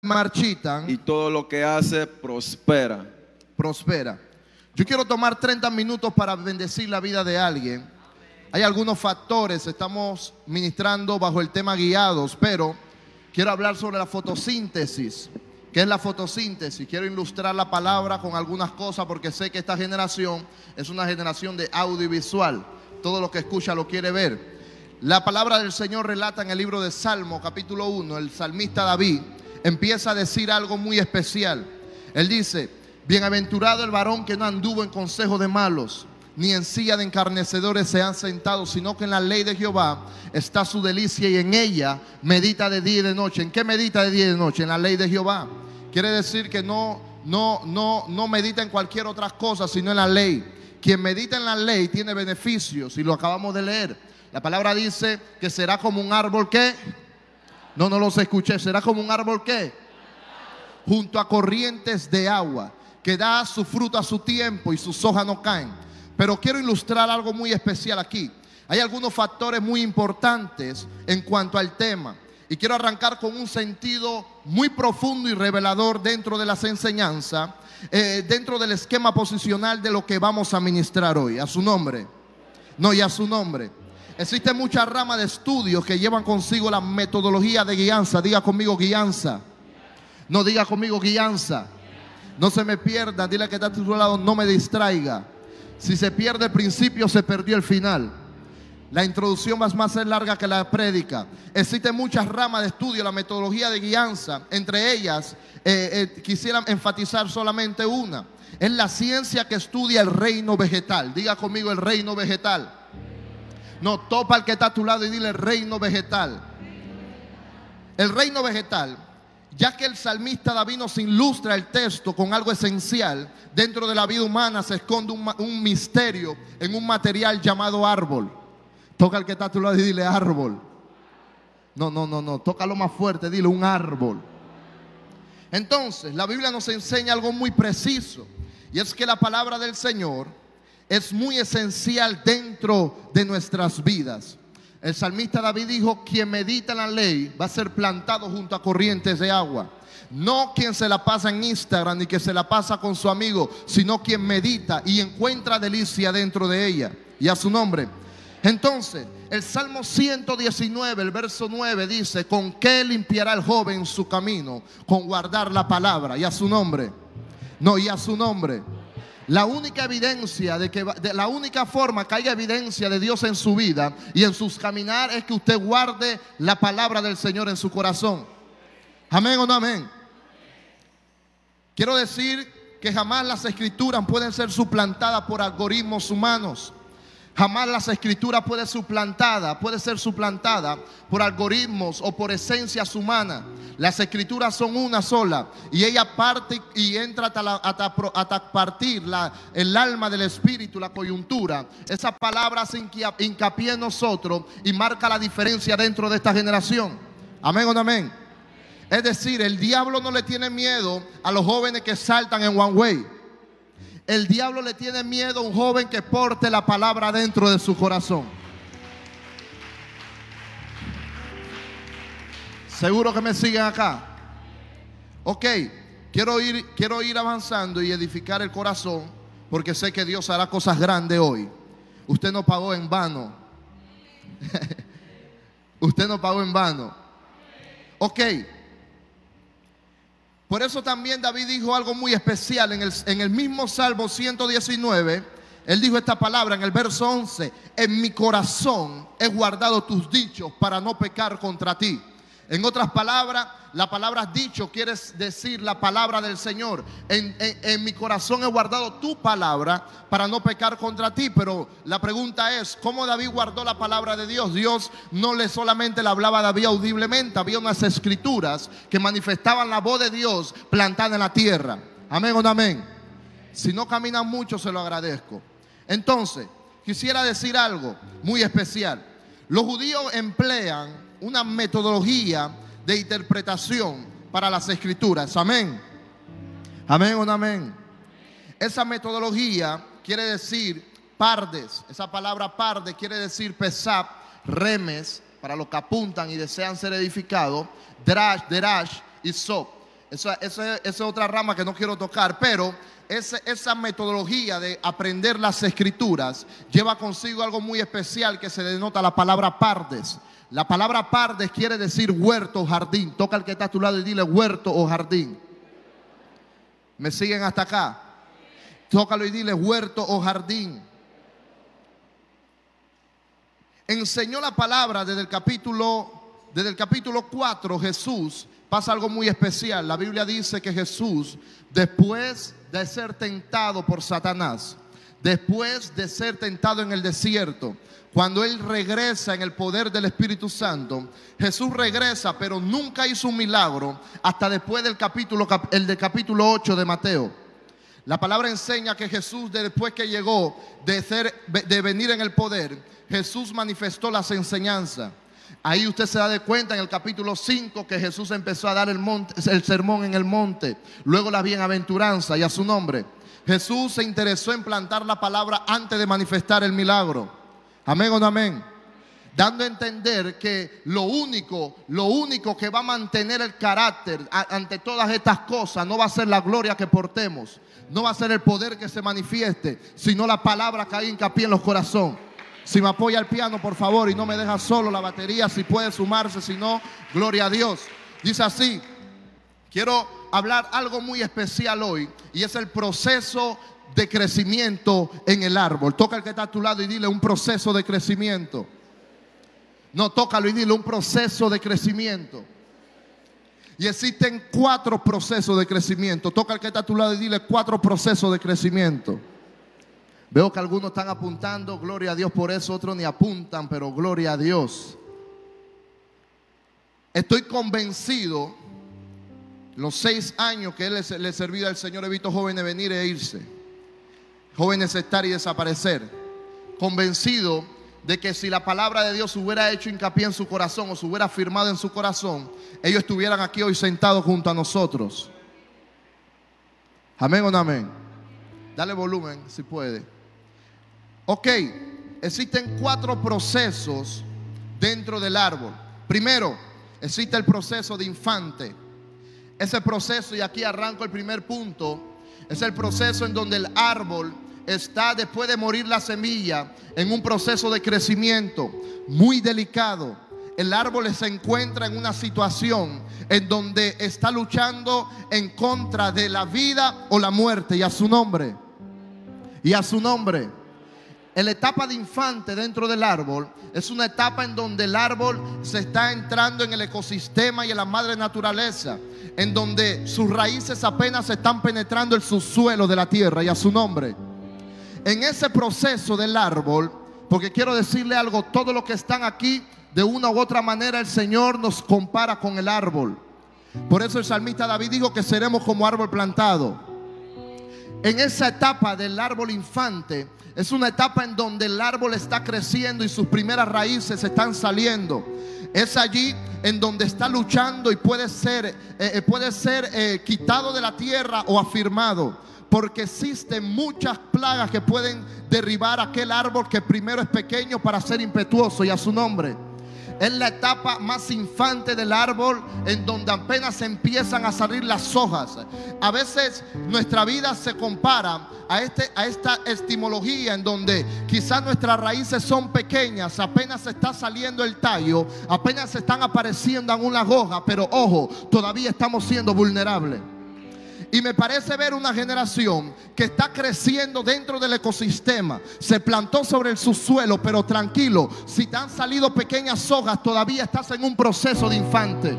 marchitan y todo lo que hace prospera. prospera. Yo quiero tomar 30 minutos para bendecir la vida de alguien. Hay algunos factores, estamos ministrando bajo el tema guiados, pero quiero hablar sobre la fotosíntesis. ¿Qué es la fotosíntesis? Quiero ilustrar la palabra con algunas cosas porque sé que esta generación es una generación de audiovisual. Todo lo que escucha lo quiere ver. La palabra del Señor relata en el libro de Salmo, capítulo 1, el salmista David empieza a decir algo muy especial. Él dice: bienaventurado el varón que no anduvo en consejo de malos, ni en silla de encarnecedores se han sentado, sino que en la ley de Jehová está su delicia y en ella medita de día y de noche. ¿En qué medita de día y de noche? En la ley de Jehová. Quiere decir que no medita en cualquier otra cosa, sino en la ley. Quien medita en la ley tiene beneficios y lo acabamos de leer. La palabra dice que será como un árbol que... No los escuché. Será como un árbol que... junto a corrientes de agua, que da su fruto a su tiempo y sus hojas no caen. Pero quiero ilustrar algo muy especial aquí. Hay algunos factores muy importantes en cuanto al tema. Y quiero arrancar con un sentido muy profundo y revelador dentro de las enseñanzas, dentro del esquema posicional de lo que vamos a ministrar hoy. A su nombre. No, y a su nombre. Existen muchas ramas de estudios que llevan consigo la metodología de guianza. Diga conmigo guianza. No, diga conmigo guianza. No se me pierda. Dile que está a tu lado, no me distraiga. Si se pierde el principio, se perdió el final. La introducción va a ser larga que la prédica. Existen muchas ramas de estudio, la metodología de guianza. Entre ellas, quisiera enfatizar solamente una. Es la ciencia que estudia el reino vegetal. Diga conmigo el reino vegetal. No, topa al que está a tu lado y dile el reino vegetal. El reino vegetal, ya que el salmista David nos ilustra el texto con algo esencial. Dentro de la vida humana se esconde un misterio en un material llamado árbol. Toca al que está a tu lado y dile árbol. No, tócalo más fuerte, dile un árbol. Entonces, la Biblia nos enseña algo muy preciso, y es que la palabra del Señor es muy esencial dentro de nuestras vidas. El salmista David dijo: quien medita en la ley va a ser plantado junto a corrientes de agua. No quien se la pasa en Instagram ni que se la pasa con su amigo, sino quien medita y encuentra delicia dentro de ella. Y a su nombre. Entonces, el Salmo 119, el verso 9 dice: ¿con qué limpiará el joven su camino? Con guardar la palabra. Y a su nombre. No, y a su nombre. La única evidencia la única forma que haya evidencia de Dios en su vida y en sus caminar es que usted guarde la palabra del Señor en su corazón. Amén o no amén. Quiero decir que jamás las escrituras pueden ser suplantadas por algoritmos humanos. Jamás las escrituras puede ser suplantada por algoritmos o por esencias humanas. Las escrituras son una sola y ella parte y entra hasta partir el alma del espíritu, la coyuntura. Esa palabra hace hincapié en nosotros y marca la diferencia dentro de esta generación. Amén o no amén. Es decir, el diablo no le tiene miedo a los jóvenes que saltan en one way. El diablo le tiene miedo a un joven que porte la palabra dentro de su corazón. ¿Seguro que me siguen acá? Ok, quiero ir avanzando y edificar el corazón, porque sé que Dios hará cosas grandes hoy. Usted no pagó en vano. Usted no pagó en vano. Ok. Por eso también David dijo algo muy especial en el mismo Salmo 119. Él dijo esta palabra en el verso 11: en mi corazón he guardado tus dichos para no pecar contra ti. En otras palabras, la palabra dicho quiere decir la palabra del Señor. En mi corazón he guardado tu palabra para no pecar contra ti. Pero la pregunta es, ¿cómo David guardó la palabra de Dios? Dios no solamente le hablaba a David audiblemente. Había unas escrituras que manifestaban la voz de Dios plantada en la tierra. Amén o no amén. Si no caminan mucho, se lo agradezco. Entonces, quisiera decir algo muy especial. Los judíos emplean una metodología de interpretación para las escrituras. Amén. Amén o no amén. Esa metodología quiere decir pardes. Esa palabra parde quiere decir pesab, remes, para los que apuntan y desean ser edificados, drash, derash y sob. Esa es otra rama que no quiero tocar, pero esa metodología de aprender las escrituras lleva consigo algo muy especial que se denota la palabra pardes. La palabra pardes quiere decir huerto o jardín. Toca al que está a tu lado y dile huerto o jardín. ¿Me siguen hasta acá? Tócalo y dile huerto o jardín. Enseñó la palabra desde el capítulo 4. Jesús pasa algo muy especial. La Biblia dice que Jesús, después de ser tentado por Satanás, después de ser tentado en el desierto, cuando Él regresa en el poder del Espíritu Santo, Jesús regresa, pero nunca hizo un milagro hasta después del capítulo 8 de Mateo. La palabra enseña que Jesús, después que llegó de venir en el poder, Jesús manifestó las enseñanzas. Ahí usted se da de cuenta en el capítulo 5 que Jesús empezó a dar el sermón en el monte, luego la bienaventuranza y a su nombre. Jesús se interesó en plantar la palabra antes de manifestar el milagro. Amén o no amén. Dando a entender que lo único que va a mantener el carácter ante todas estas cosas no va a ser la gloria que portemos, no va a ser el poder que se manifieste, sino la palabra que haga hincapié en los corazones. Si me apoya el piano, por favor, y no me deja solo la batería, si puede sumarse, si no, gloria a Dios. Dice así, quiero hablar algo muy especial hoy, y es el proceso de crecimiento en el árbol. Toca al que está a tu lado y dile un proceso de crecimiento. No, tócalo y dile un proceso de crecimiento. Y existen 4 procesos de crecimiento. Toca al que está a tu lado y dile 4 procesos de crecimiento. Veo que algunos están apuntando, gloria a Dios por eso, otros ni apuntan, pero gloria a Dios. Estoy convencido, los 6 años que le he servido al Señor, he visto jóvenes venir e irse, jóvenes estar y desaparecer. Convencido de que si la palabra de Dios hubiera hecho hincapié en su corazón o se hubiera firmado en su corazón, ellos estuvieran aquí hoy sentados junto a nosotros. Amén o no amén. Dale volumen si puede. Ok, existen 4 procesos dentro del árbol. Primero, existe el proceso de infante. Ese proceso, y aquí arranco el primer punto, es el proceso en donde el árbol está, después de morir la semilla, en un proceso de crecimiento muy delicado. El árbol se encuentra en una situación en donde está luchando en contra de la vida o la muerte, y a su nombre. Y a su nombre. En la etapa de infante dentro del árbol es una etapa en donde el árbol se está entrando en el ecosistema y en la madre naturaleza, en donde sus raíces apenas están penetrando el subsuelo de la tierra, y a su nombre. En ese proceso del árbol, porque quiero decirle algo, todos los que están aquí, de una u otra manera el Señor nos compara con el árbol. Por eso el salmista David dijo que seremos como árbol plantado. En esa etapa del árbol infante, es una etapa en donde el árbol está creciendo y sus primeras raíces están saliendo. Es allí en donde está luchando y puede ser quitado de la tierra o afirmado, porque existen muchas plagas que pueden derribar aquel árbol que primero es pequeño para ser impetuoso, y a su nombre. Es la etapa más infante del árbol, en donde apenas empiezan a salir las hojas. A veces nuestra vida se compara a esta etimología, en donde quizás nuestras raíces son pequeñas, apenas está saliendo el tallo, apenas están apareciendo algunas hojas, pero ojo, todavía estamos siendo vulnerables. Y me parece ver una generación que está creciendo dentro del ecosistema. Se plantó sobre el subsuelo, pero tranquilo, si te han salido pequeñas hojas, todavía estás en un proceso de infante.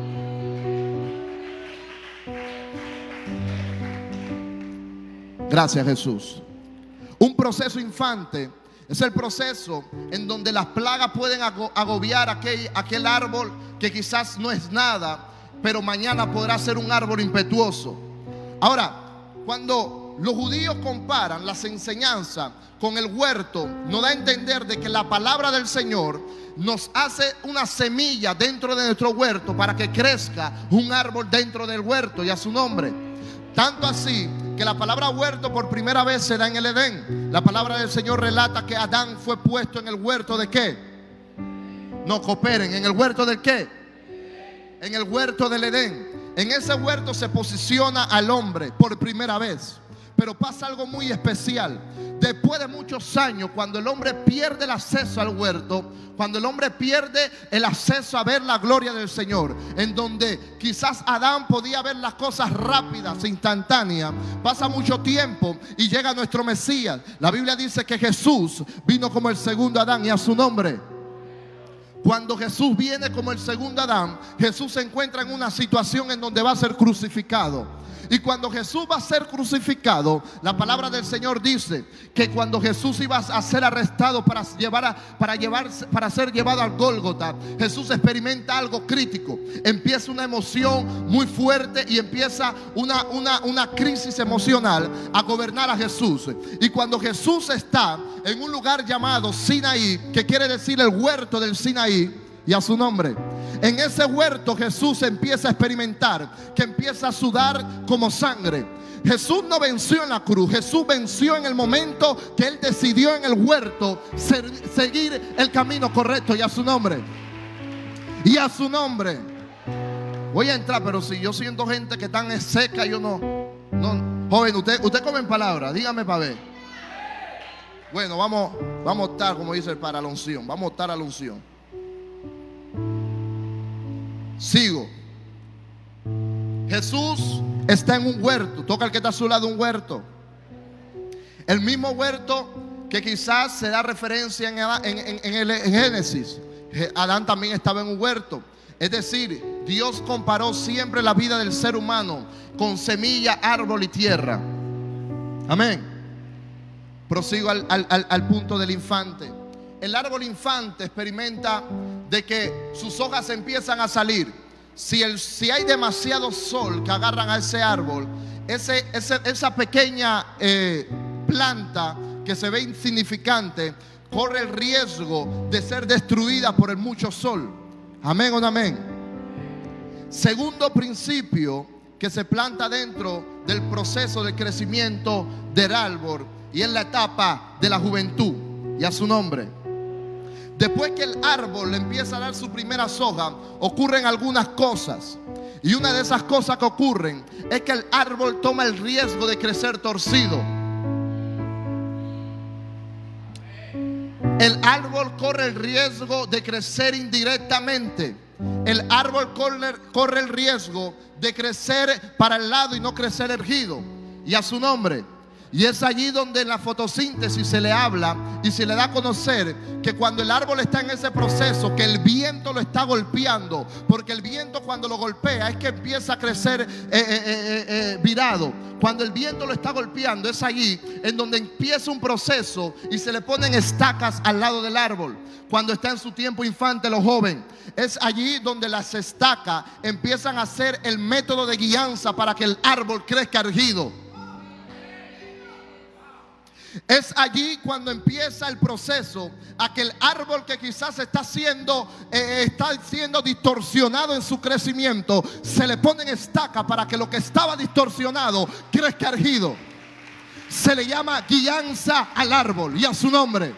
Gracias, Jesús. Un proceso infante es el proceso en donde las plagas pueden agobiar aquel árbol que quizás no es nada, pero mañana podrá ser un árbol impetuoso. Ahora, cuando los judíos comparan las enseñanzas con el huerto, nos da a entender de que la palabra del Señor nos hace una semilla dentro de nuestro huerto para que crezca un árbol dentro del huerto, y a su nombre. Tanto así que la palabra huerto por primera vez se da en el Edén. La palabra del Señor relata que Adán fue puesto en el huerto de ¿qué? No cooperen, ¿en el huerto del qué? En el huerto del Edén. En ese huerto se posiciona al hombre por primera vez. Pero pasa algo muy especial. Después de muchos años, cuando el hombre pierde el acceso al huerto, cuando el hombre pierde el acceso a ver la gloria del Señor, en donde quizás Adán podía ver las cosas rápidas, instantáneas, pasa mucho tiempo y llega nuestro Mesías. La Biblia dice que Jesús vino como el segundo Adán, y a su nombre. Cuando Jesús viene como el segundo Adán, Jesús se encuentra en una situación en donde va a ser crucificado. Y cuando Jesús va a ser crucificado, la palabra del Señor dice que cuando Jesús iba a ser arrestado para ser llevado al Gólgota, Jesús experimenta algo crítico. Empieza una emoción muy fuerte y empieza una crisis emocional a gobernar a Jesús. Y cuando Jesús está en un lugar llamado Sinaí, que quiere decir el huerto del Sinaí, y a su nombre, en ese huerto Jesús empieza a experimentar que empieza a sudar como sangre. Jesús no venció en la cruz, Jesús venció en el momento que Él decidió en el huerto seguir el camino correcto, y a su nombre. Y a su nombre. Voy a entrar, pero si yo siento gente que tan seca, yo no. Joven, usted come en palabras, dígame para ver. Bueno, vamos a optar, como dice el para la unción. Vamos a optar a la unción. Sigo. Jesús está en un huerto. Toca al que está a su lado, un huerto. El mismo huerto que quizás se da referencia en Génesis. Adán también estaba en un huerto. Es decir, Dios comparó siempre la vida del ser humano con semilla, árbol y tierra. Amén. Prosigo al punto del infante. El árbol infante experimenta de que sus hojas empiezan a salir. Si hay demasiado sol que agarran a ese árbol, esa pequeña planta que se ve insignificante corre el riesgo de ser destruida por el mucho sol. Amén o no amén. Segundo principio que se planta dentro del proceso de crecimiento del árbol, y es la etapa de la juventud, y a su nombre. Después que el árbol le empieza a dar sus primeras hojas, ocurren algunas cosas. Y una de esas cosas que ocurren es que el árbol toma el riesgo de crecer torcido. El árbol corre el riesgo de crecer indirectamente. El árbol corre el riesgo de crecer para el lado y no crecer erguido. Y a su nombre. Y es allí donde en la fotosíntesis se le habla y se le da a conocer que cuando el árbol está en ese proceso, que el viento lo está golpeando, porque el viento cuando lo golpea es que empieza a crecer virado. Cuando el viento lo está golpeando, es allí en donde empieza un proceso y se le ponen estacas al lado del árbol. Cuando está en su tiempo infante, lo joven, es allí donde las estacas empiezan a ser el método de guianza para que el árbol crezca erguido. Es allí cuando empieza el proceso a que el árbol que quizás está siendo distorsionado en su crecimiento, se le ponen estaca para que lo que estaba distorsionado crezca erguido. Se le llama guianza al árbol, y a su nombre.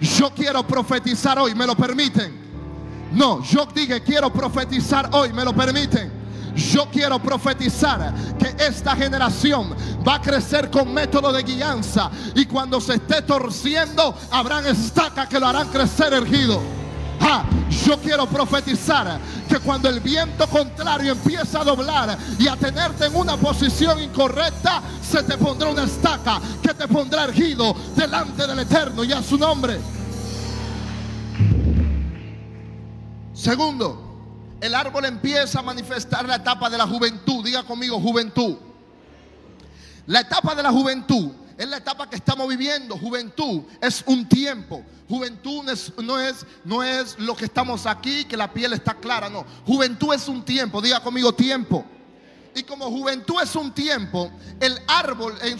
Yo quiero profetizar hoy, ¿me lo permiten? No, yo dije quiero profetizar hoy, ¿me lo permiten? Yo quiero profetizar que esta generación va a crecer con método de guianza, y cuando se esté torciendo habrán estacas que lo harán crecer erguido. Yo quiero profetizar que cuando el viento contrario empieza a doblar y a tenerte en una posición incorrecta, se te pondrá una estaca que te pondrá erguido delante del Eterno, y a su nombre. Segundo, el árbol empieza a manifestar la etapa de la juventud. Diga conmigo, juventud. La etapa de la juventud es la etapa que estamos viviendo. Juventud es un tiempo. Juventud no es lo que estamos aquí, que la piel está clara. No, juventud es un tiempo. Diga conmigo, tiempo. Y como juventud es un tiempo, el árbol en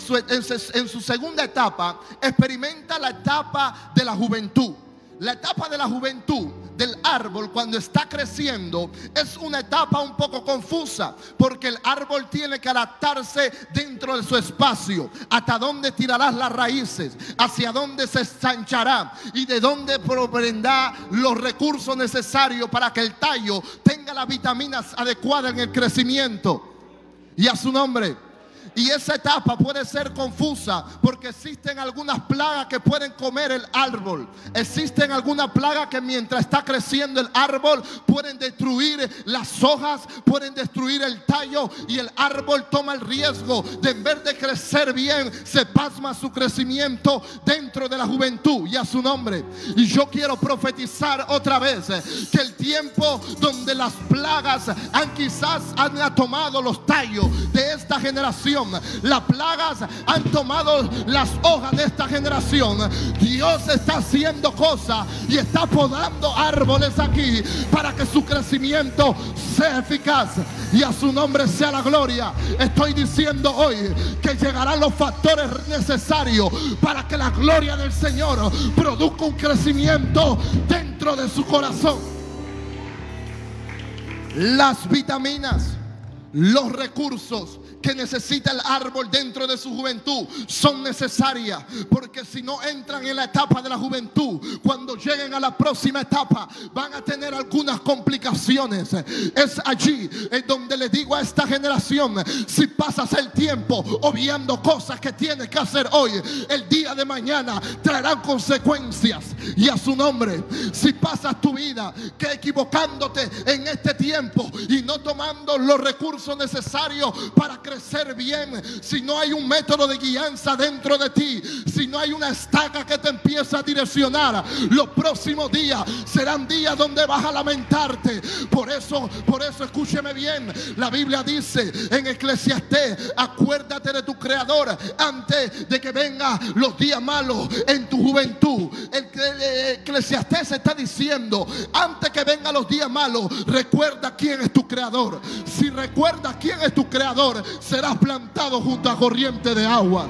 su segunda etapa experimenta la etapa de la juventud. La etapa de la juventud del árbol cuando está creciendo es una etapa un poco confusa, porque el árbol tiene que adaptarse dentro de su espacio, hasta dónde tirarás las raíces, hacia dónde se ensanchará y de dónde provendrá los recursos necesarios para que el tallo tenga las vitaminas adecuadas en el crecimiento. Y a su nombre. Y esa etapa puede ser confusa porque existen algunas plagas que pueden comer el árbol. Existen algunas plagas que mientras está creciendo el árbol pueden destruir las hojas, pueden destruir el tallo, y el árbol toma el riesgo de, en vez de crecer bien, se pasma su crecimiento dentro de la juventud. Y a su nombre. Y yo quiero profetizar otra vez que el tiempo donde las plagas quizás han tomado los tallos de esta generación, las plagas han tomado las hojas de esta generación, Dios está haciendo cosas y está podando árboles aquí para que su crecimiento sea eficaz. Y a su nombre sea la gloria. Estoy diciendo hoy que llegarán los factores necesarios para que la gloria del Señor produzca un crecimiento dentro de su corazón. Las vitaminas, los recursos que necesita el árbol dentro de su juventud son necesarias, porque si no entran en la etapa de la juventud, cuando lleguen a la próxima etapa van a tener algunas complicaciones. Es allí en donde le digo a esta generación: si pasas el tiempo obviando cosas que tienes que hacer hoy, el día de mañana traerán consecuencias. Y a su nombre, si pasas tu vida que equivocándote en este tiempo y no tomando los recursos necesarios para crecer bien, si no hay un método de guianza dentro de ti, si no hay una estaca que te empiece a direccionar, los próximos días serán días donde vas a lamentarte. Por eso escúcheme bien, la Biblia dice en Eclesiastés: acuérdate de tu Creador antes de que vengan los días malos en tu juventud. Eclesiastés está diciendo: antes que vengan los días malos, recuerda quién es tu Creador. Si recuerdas quién es tu Creador, serás plantado junto a corriente de aguas.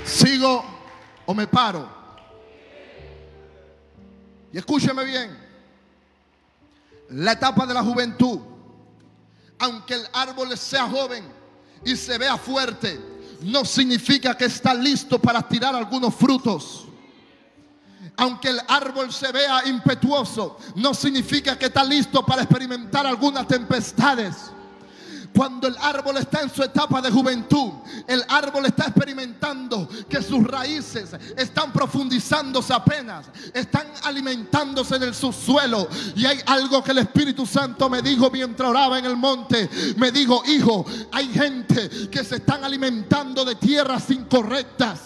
¿Sigo o me paro? Y escúcheme bien. La etapa de la juventud, aunque el árbol sea joven y se vea fuerte, no significa que está listo para tirar algunos frutos. Aunque el árbol se vea impetuoso, no significa que está listo para experimentar algunas tempestades. Cuando el árbol está en su etapa de juventud, el árbol está experimentando que sus raíces están profundizándose apenas, están alimentándose en el subsuelo. Y hay algo que el Espíritu Santo me dijo mientras oraba en el monte. Me dijo: hijo, hay gente que se están alimentando de tierras incorrectas.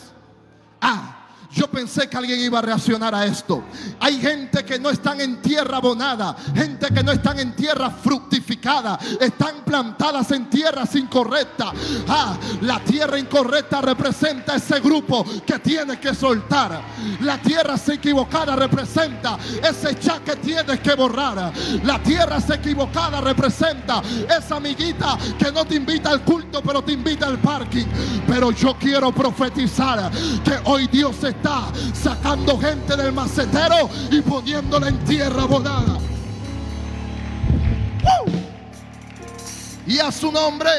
Yo pensé que alguien iba a reaccionar a esto. Hay gente que no están en tierra abonada, gente que no están en tierra fructificada, están plantadas en tierras incorrectas. La tierra incorrecta representa ese grupo que tienes que soltar. La tierra equivocada representa ese chat que tienes que borrar. La tierra equivocada representa esa amiguita que no te invita al culto, pero te invita al parking. Pero yo quiero profetizar que hoy Dios está sacando gente del macetero y poniéndola en tierra abonada. Y a su nombre.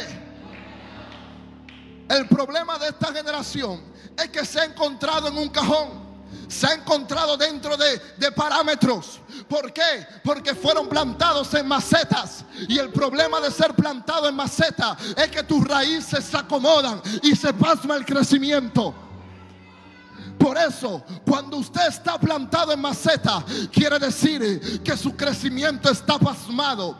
El problema de esta generación es que se ha encontrado en un cajón, se ha encontrado dentro de parámetros. ¿Por qué? Porque fueron plantados en macetas. Y el problema de ser plantado en maceta es que tus raíces se acomodan y se pasma el crecimiento. Por eso, cuando usted está plantado en maceta, quiere decir que su crecimiento está pasmado.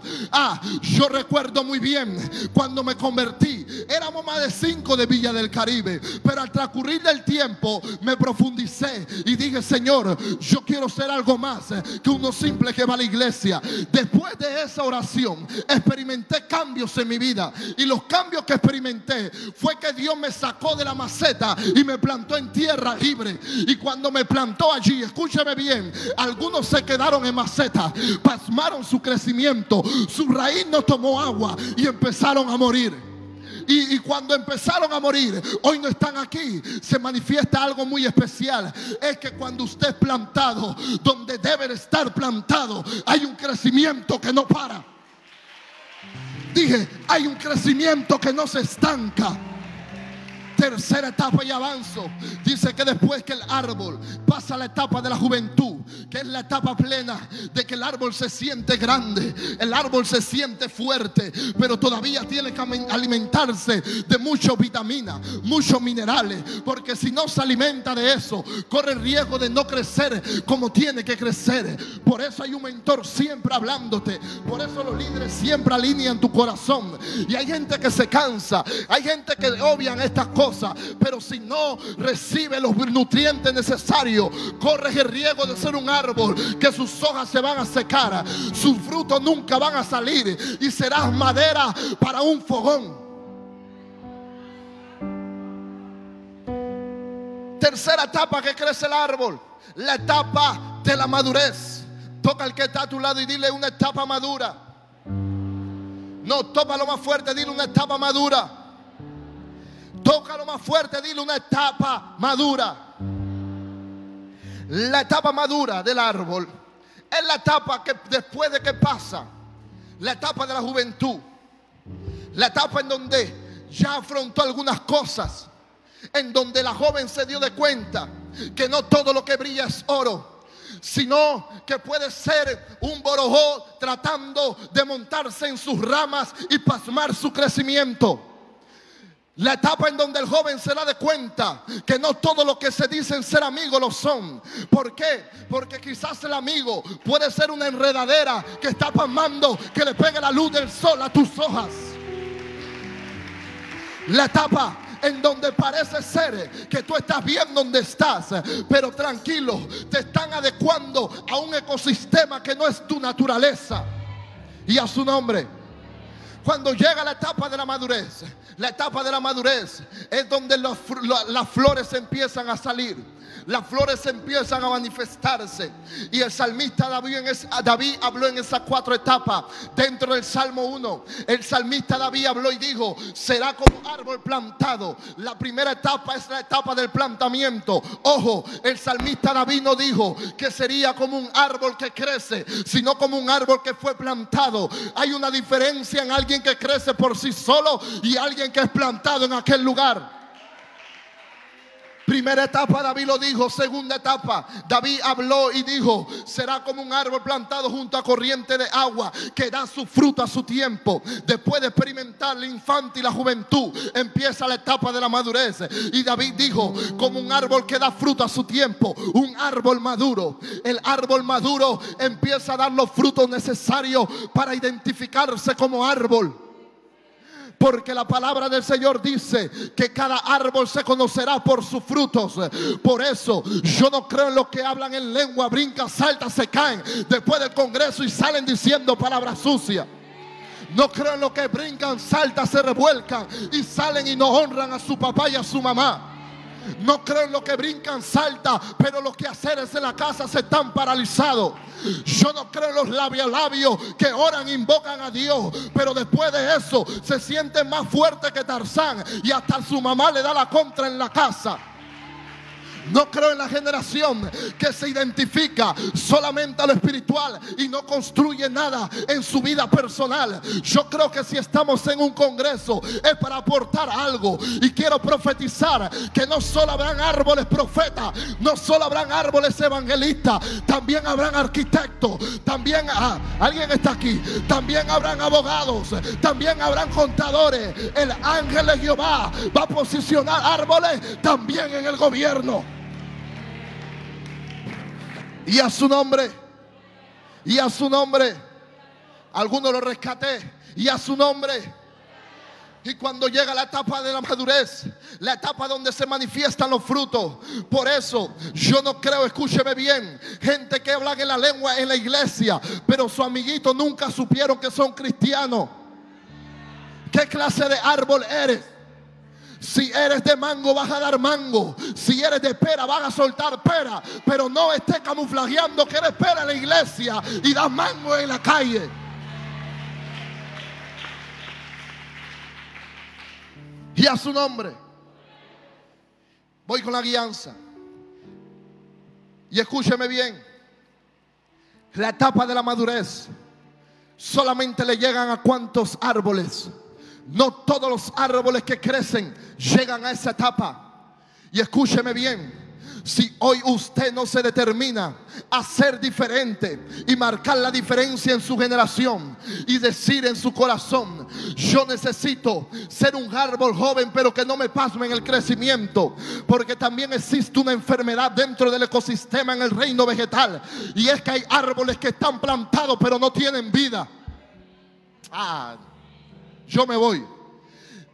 Yo recuerdo muy bien cuando me convertí. Éramos más de 5 de Villa del Caribe, pero al transcurrir del tiempo me profundicé y dije: Señor, yo quiero ser algo más que uno simple que va a la iglesia. Después de esa oración experimenté cambios en mi vida, y los cambios que experimenté fue que Dios me sacó de la maceta y me plantó en tierra libre. Y cuando me plantó allí, escúchame bien, algunos se quedaron en maceta, pasmaron su crecimiento, su raíz no tomó agua y empezaron a morir. y cuando empezaron a morir, hoy no están aquí. Se manifiesta algo muy especial. Es que cuando usted es plantado donde debe de estar plantado, hay un crecimiento que no para. Dije, hay un crecimiento que no se estanca. Tercera etapa y avanzo. Dice que después que el árbol pasa a la etapa de la juventud, que es la etapa plena de que el árbol se siente grande, el árbol se siente fuerte, pero todavía tiene que alimentarse de muchas vitaminas, muchos minerales, porque si no se alimenta de eso, corre el riesgo de no crecer como tiene que crecer. Por eso hay un mentor siempre hablándote. Por eso los líderes siempre alinean tu corazón. Y hay gente que se cansa, hay gente que obvian estas cosas, pero si no recibe los nutrientes necesarios, corres el riesgo de ser un árbol que sus hojas se van a secar, sus frutos nunca van a salir y serás madera para un fogón. Tercera etapa que crece el árbol, la etapa de la madurez. Toca al que está a tu lado y dile: una etapa madura. No, tópalo más fuerte, dile: una etapa madura. Tócalo más fuerte, dile: una etapa madura. La etapa madura del árbol es la etapa que después de que pasa la etapa de la juventud, la etapa en donde ya afrontó algunas cosas, en donde la joven se dio de cuenta que no todo lo que brilla es oro, sino que puede ser un borojó tratando de montarse en sus ramas y pasmar su crecimiento. La etapa en donde el joven se da de cuenta que no todo lo que se dicen ser amigos lo son. ¿Por qué? Porque quizás el amigo puede ser una enredadera que está pasmando que le pegue la luz del sol a tus hojas. La etapa en donde parece ser que tú estás bien donde estás, pero tranquilo, te están adecuando a un ecosistema que no es tu naturaleza. Y a su nombre. Cuando llega la etapa de la madurez, la etapa de la madurez es donde las flores empiezan a salir. Las flores empiezan a manifestarse. Y el salmista David habló en esas 4 etapas. Dentro del Salmo 1, el salmista David habló y dijo: será como árbol plantado. La primera etapa es la etapa del plantamiento. Ojo, el salmista David no dijo que sería como un árbol que crece, sino como un árbol que fue plantado. Hay una diferencia en alguien que crece por sí solo y alguien que es plantado en aquel lugar. Primera etapa David lo dijo. Segunda etapa David habló y dijo: será como un árbol plantado junto a corriente de agua, que da su fruto a su tiempo. Después de experimentar la infancia y la juventud, empieza la etapa de la madurez. Y David dijo: como un árbol que da fruto a su tiempo, un árbol maduro. El árbol maduro empieza a dar los frutos necesarios para identificarse como árbol. Porque la palabra del Señor dice que cada árbol se conocerá por sus frutos. Por eso yo no creo en los que hablan en lengua, brincan, saltan, se caen después del congreso y salen diciendo palabras sucias. No creo en los que brincan, saltan, se revuelcan y salen y no honran a su papá y a su mamá. No creo en los que brincan, saltan, pero los quehaceres en la casa se están paralizados. Yo no creo en los labios que oran e invocan a Dios, pero después de eso se sienten más fuertes que Tarzán y hasta su mamá le da la contra en la casa. No creo en la generación que se identifica solamente a lo espiritual y no construye nada en su vida personal. Yo creo que si estamos en un congreso es para aportar algo. Y quiero profetizar que no solo habrán árboles profetas, no solo habrán árboles evangelistas, también habrán arquitectos, también alguien está aquí, también habrán abogados, también habrán contadores. El ángel de Jehová va a posicionar árboles también en el gobierno. Y a su nombre, y a su nombre. Algunos lo rescaté. Y a su nombre. Y cuando llega la etapa de la madurez, la etapa donde se manifiestan los frutos. Por eso yo no creo, escúcheme bien, gente que habla en la lengua en la iglesia, pero sus amiguitos nunca supieron que son cristianos. ¿Qué clase de árbol eres? Si eres de mango vas a dar mango. Si eres de pera vas a soltar pera. Pero no estés camuflajeando que eres pera en la iglesia y das mango en la calle. Y a su nombre. Voy con la guianza. Y escúcheme bien. La etapa de la madurez solamente le llegan a cuantos árboles. No todos los árboles que crecen llegan a esa etapa. Y escúcheme bien. Si hoy usted no se determina a ser diferente y marcar la diferencia en su generación y decir en su corazón: yo necesito ser un árbol joven pero que no me pasme en el crecimiento, porque también existe una enfermedad dentro del ecosistema en el reino vegetal, y es que hay árboles que están plantados pero no tienen vida. Yo me voy.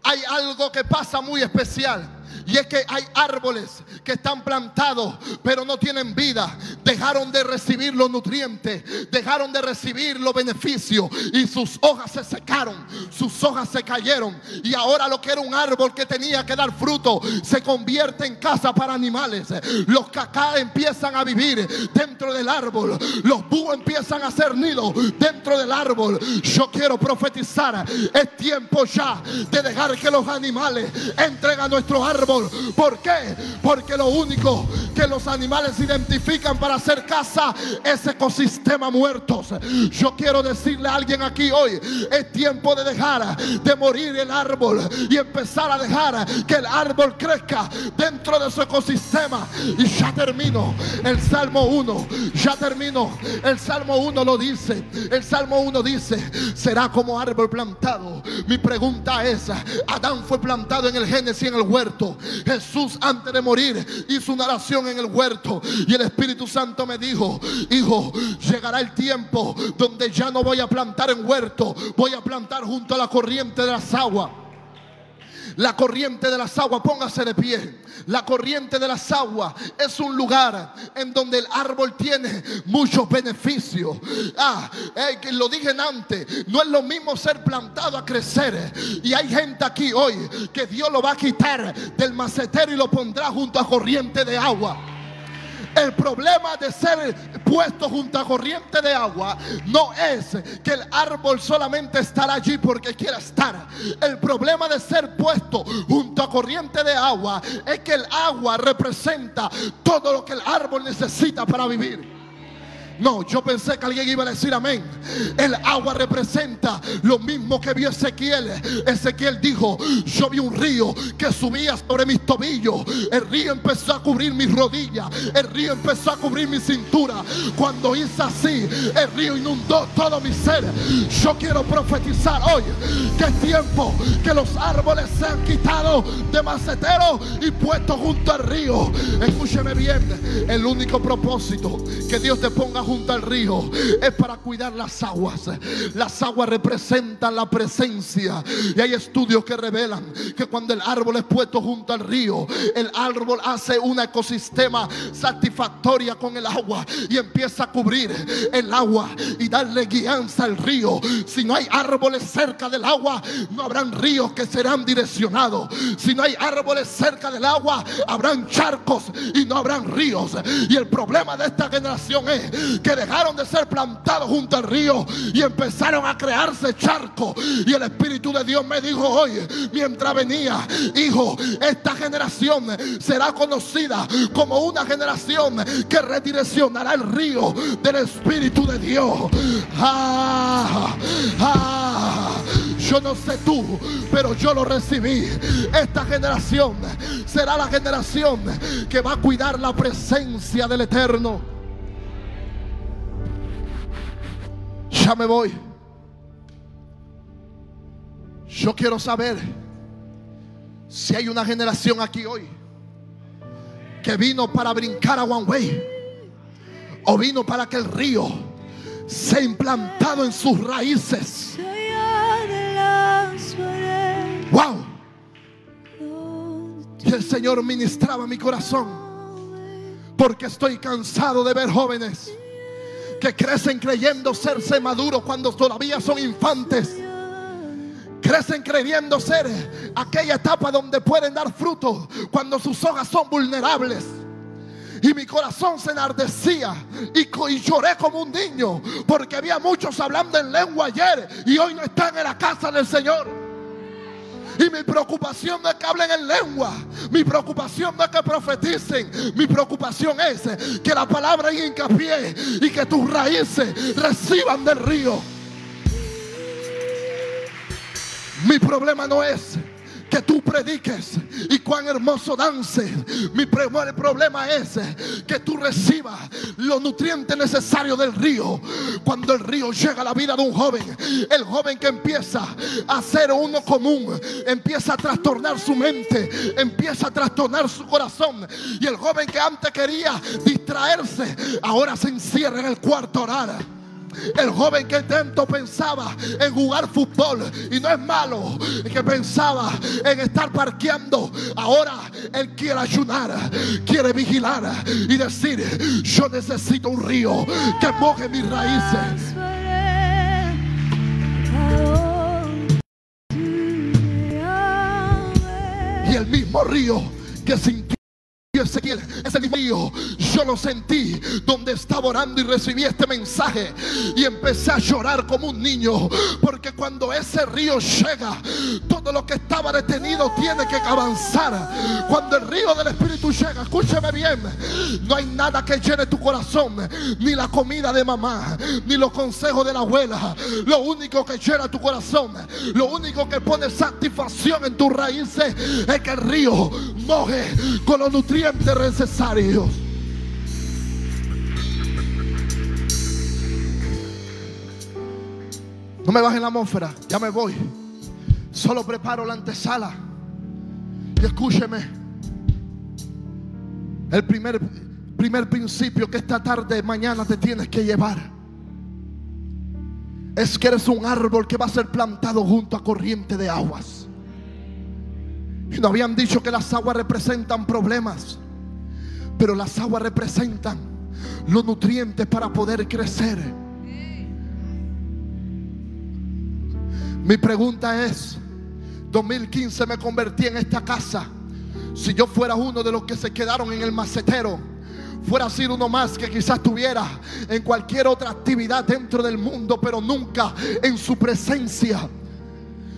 Hay algo que pasa muy especial, y es que hay árboles que están plantados pero no tienen vida. Dejaron de recibir los nutrientes, dejaron de recibir los beneficios, y sus hojas se secaron, sus hojas se cayeron. Y ahora lo que era un árbol que tenía que dar fruto se convierte en casa para animales. Los cacás empiezan a vivir dentro del árbol, los búhos empiezan a hacer nido dentro del árbol. Yo quiero profetizar: es tiempo ya de dejar que los animales entren a nuestro árbol. ¿Por qué? Porque lo único que los animales identifican para hacer casa es ecosistemas muertos. Yo quiero decirle a alguien aquí hoy: es tiempo de dejar de morir el árbol y empezar a dejar que el árbol crezca dentro de su ecosistema. Y ya termino. El Salmo 1, ya termino. El Salmo 1 lo dice. El Salmo 1 dice: será como árbol plantado. Mi pregunta es: Adán fue plantado en el Génesis, en el huerto. Jesús, antes de morir, hizo una oración en el huerto, y el Espíritu Santo me dijo: hijo, llegará el tiempo donde ya no voy a plantar en huerto, voy a plantar junto a la corriente de las aguas. La corriente de las aguas, póngase de pie. La corriente de las aguas es un lugar en donde el árbol tiene muchos beneficios. Que lo dije antes, no es lo mismo ser plantado a crecer. Y hay gente aquí hoy que Dios lo va a quitar del macetero y lo pondrá junto a corriente de agua. El problema de ser puesto junto a corriente de agua no es que el árbol solamente estará allí porque quiera estar. El problema de ser puesto junto a corriente de agua es que el agua representa todo lo que el árbol necesita para vivir. No, yo pensé que alguien iba a decir amén. El agua representa lo mismo que vio Ezequiel. Ezequiel dijo: yo vi un río que subía sobre mis tobillos. El río empezó a cubrir mis rodillas. El río empezó a cubrir mi cintura. Cuando hice así, el río inundó todo mi ser. Yo quiero profetizar hoy que es tiempo que los árboles sean quitados de macetero y puestos junto al río. Escúcheme bien. El único propósito que Dios te ponga junto al río es para cuidar las aguas. Las aguas representan la presencia, y hay estudios que revelan que cuando el árbol es puesto junto al río, el árbol hace un ecosistema satisfactoria con el agua y empieza a cubrir el agua y darle guianza al río. Si no hay árboles cerca del agua, no habrán ríos que serán direccionados. Si no hay árboles cerca del agua, habrán charcos y no habrán ríos. Y el problema de esta generación es que dejaron de ser plantados junto al río y empezaron a crearse charcos. Y el Espíritu de Dios me dijo hoy, mientras venía: hijo, esta generación será conocida como una generación que redireccionará el río del Espíritu de Dios. Yo no sé tú, pero yo lo recibí. Esta generación será la generación que va a cuidar la presencia del Eterno. Ya me voy. Yo quiero saber si hay una generación aquí hoy que vino para brincar a One Way, o vino para que el río sea implantado en sus raíces. Wow. Y el Señor ministraba mi corazón, porque estoy cansado de ver jóvenes que crecen creyendo serse maduros cuando todavía son infantes. Crecen creyendo ser aquella etapa donde pueden dar fruto cuando sus hojas son vulnerables. Y mi corazón se enardecía y lloré como un niño, porque había muchos hablando en lengua ayer y hoy no están en la casa del Señor. Y mi preocupación no es que hablen en lengua. Mi preocupación no es que profeticen. Mi preocupación es que la palabra haga hincapié y que tus raíces reciban del río. Mi problema no es que tú prediques y cuán hermoso dances. Mi problema es que tú recibas los nutrientes necesarios del río. Cuando el río llega a la vida de un joven, el joven que empieza a ser uno común, empieza a trastornar su mente, empieza a trastornar su corazón. Y el joven que antes quería distraerse, ahora se encierra en el cuarto a orar. El joven que tanto pensaba en jugar fútbol, y no es malo, que pensaba en estar parqueando, ahora él quiere ayunar, quiere vigilar y decir: yo necesito un río que moje mis raíces. Y el mismo río que sintió Ezequiel, ese mismo río, yo lo sentí donde estaba orando y recibí este mensaje y empecé a llorar como un niño, porque cuando ese río llega, todo lo que estaba detenido tiene que avanzar. Cuando el río del Espíritu llega, escúcheme bien, no hay nada que llene tu corazón, ni la comida de mamá, ni los consejos de la abuela. Lo único que llena tu corazón, lo único que pone satisfacción en tus raíces, es que el río moje con los nutrientes necesarios. No me bajen la atmósfera, ya me voy. Solo preparo la antesala. Y escúcheme, el primer principio que esta tarde, mañana te tienes que llevar, es que eres un árbol que va a ser plantado junto a corriente de aguas. Y nos habían dicho que las aguas representan problemas, pero las aguas representan los nutrientes para poder crecer. Mi pregunta es: 2015 me convertí en esta casa. Si yo fuera uno de los que se quedaron en el macetero, fuera sido uno más que quizás estuviera en cualquier otra actividad dentro del mundo, pero nunca en su presencia.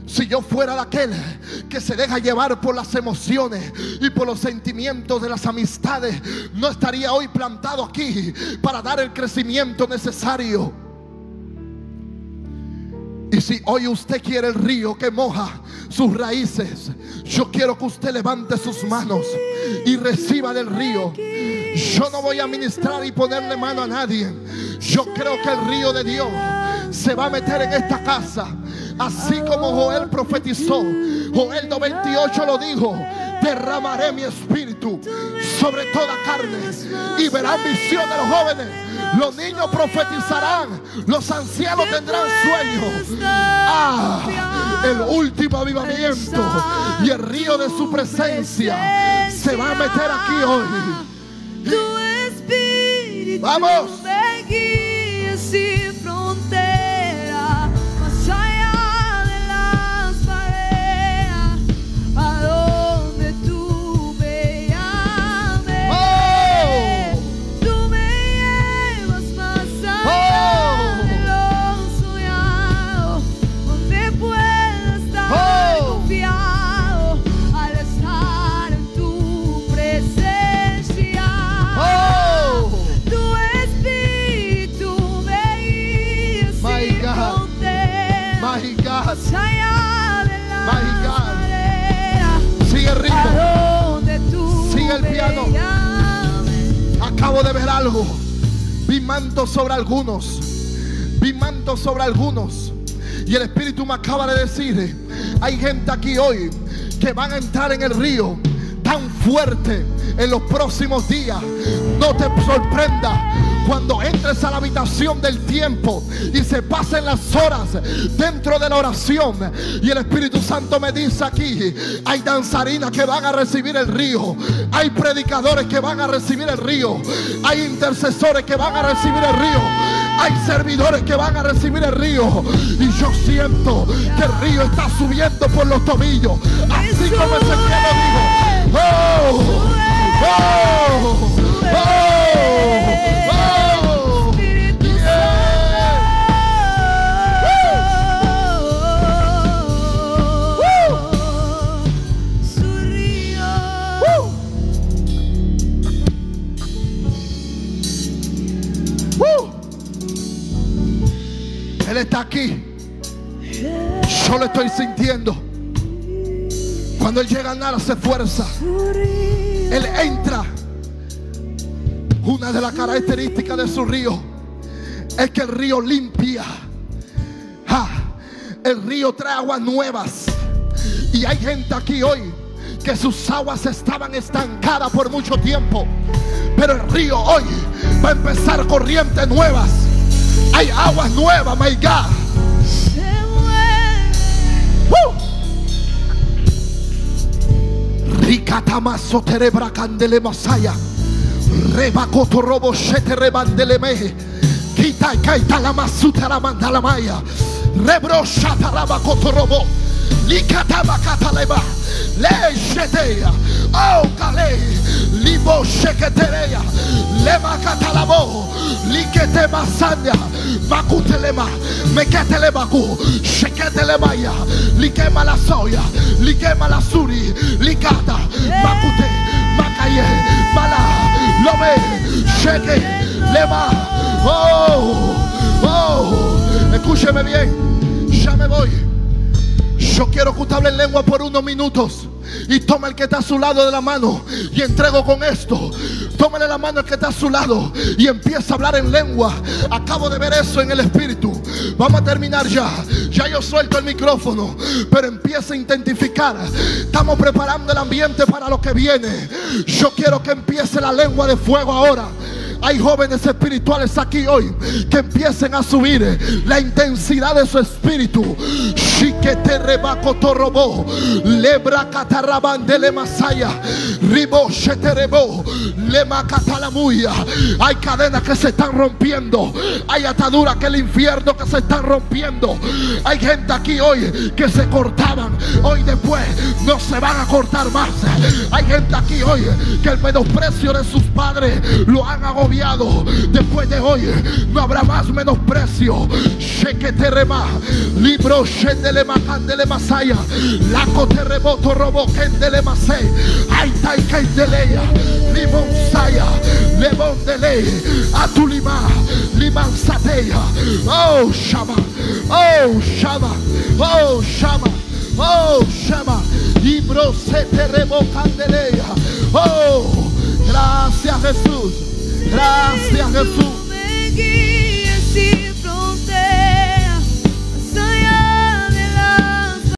Si yo fuera de aquel que se deja llevar por las emociones y por los sentimientos de las amistades, no estaría hoy plantado aquí para dar el crecimiento necesario. Y si hoy usted quiere el río que moja sus raíces, yo quiero que usted levante sus manos y reciba del río. Yo no voy a ministrar y ponerle mano a nadie. Yo creo que el río de Dios se va a meter en esta casa, así como Joel profetizó. Joel 2:28 lo dijo: derramaré mi espíritu sobre toda carne y verán visiones los jóvenes, los niños profetizarán, los ancianos tendrán sueños. El último avivamiento y el río de su presencia se va a meter aquí hoy. Vamos. Sigue el ritmo, sigue el piano. Acabo de ver algo. Vi mantos sobre algunos. Vi mantos sobre algunos. Y el Espíritu me acaba de decir: hay gente aquí hoy que van a entrar en el río tan fuerte en los próximos días. No te sorprenda cuando entres a la habitación del tiempo y se pasen las horas dentro de la oración y el Espíritu Santo me dice aquí: hay danzarinas que van a recibir el río, hay predicadores que van a recibir el río, hay intercesores que van a recibir el río, hay servidores que van a recibir el río. Y yo siento que el río está subiendo por los tobillos, así como Ezequiel lo dijo. ¡Oh! ¡Oh! ¡Oh! aquí, yo lo estoy sintiendo. Cuando Él llega a nada se fuerza. Él entra. Una de las características de su río es que el río limpia. El río trae aguas nuevas. Y hay gente aquí hoy que sus aguas estaban estancadas por mucho tiempo, pero el río hoy va a empezar corrientes nuevas. Hay aguas nuevas, my God. Ricatamaso terebra candele masaya. Rebacoto robo shete rebandele meje. Kita kaita la masuta la mandala maya. Rebro shata rabacoto robo. Likataba kataleba. Le shetea. Oh kale. Libo sheketerea. Lema katalabo. Likete masanya. Makutelema. Meketelebaku. Sheketelemaya. Likema la soya. Likema la suri. Likata. Makute. Makaye. Mala. Lome. Sheke. Lema. Escúcheme bien. Ya me voy. Yo quiero que usted hable en lengua por unos minutos. Y toma el que está a su lado de la mano y entrego con esto. Tómale la mano al que está a su lado y empieza a hablar en lengua. Acabo de ver eso en el espíritu. Vamos a terminar ya. Ya yo suelto el micrófono, pero empieza a identificar. Estamos preparando el ambiente para lo que viene. Yo quiero que empiece la lengua de fuego ahora. Hay jóvenes espirituales aquí hoy que empiecen a subir la intensidad de su espíritu. Shikete rebaco torrobo, lebra catarrabandele masaya, ribo sheterebo, lema catalamuya. Hay cadenas que se están rompiendo. Hay ataduras que el infierno que se están rompiendo. Hay gente aquí hoy que se cortaban. Hoy después no se van a cortar más. Hay gente aquí hoy que el menosprecio de sus padres lo han agobiado. Después de hoy no habrá más menosprecio. Sheketerema, libro shendele macandele masaya, laco terremoto robo kendele masay, aitai kendeleya, limon saya, lemon dele, atulima, liman sateya. Oh Shama, oh Shama, oh Shama, oh Shama, libro se terremo candeleya. Oh, gracias Jesús. Gracias Jesús.